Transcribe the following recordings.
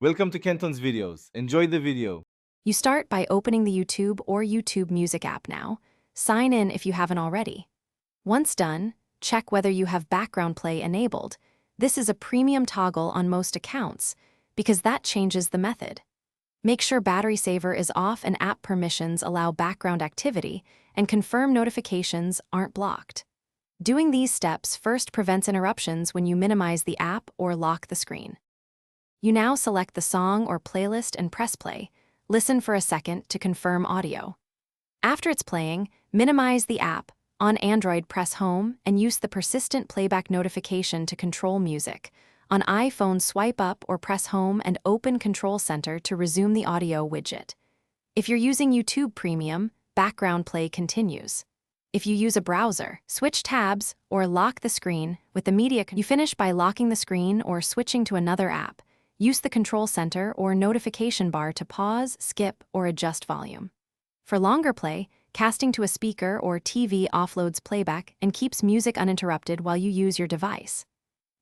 Welcome to Kenton's videos. Enjoy the video. You start by opening the YouTube or YouTube Music app now. Sign in if you haven't already. Once done, check whether you have background play enabled. This is a premium toggle on most accounts, because that changes the method. Make sure battery saver is off and app permissions allow background activity, and confirm notifications aren't blocked. Doing these steps first prevents interruptions when you minimize the app or lock the screen. You now select the song or playlist and press play. Listen for a second to confirm audio. After it's playing, minimize the app. On Android, press Home and use the persistent playback notification to control music. On iPhone, swipe up or press Home and open Control Center to resume the audio widget. If you're using YouTube Premium, background play continues. If you use a browser, switch tabs or lock the screen with the media. You finish by locking the screen or switching to another app. Use the Control Center or notification bar to pause, skip, or adjust volume. For longer play, casting to a speaker or TV offloads playback and keeps music uninterrupted while you use your device.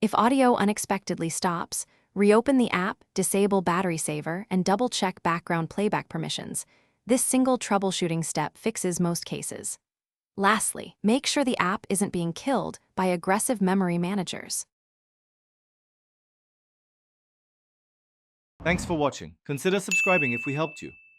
If audio unexpectedly stops, reopen the app, disable battery saver, and double-check background playback permissions. This single troubleshooting step fixes most cases. Lastly, make sure the app isn't being killed by aggressive memory managers. Thanks for watching. Consider subscribing if we helped you.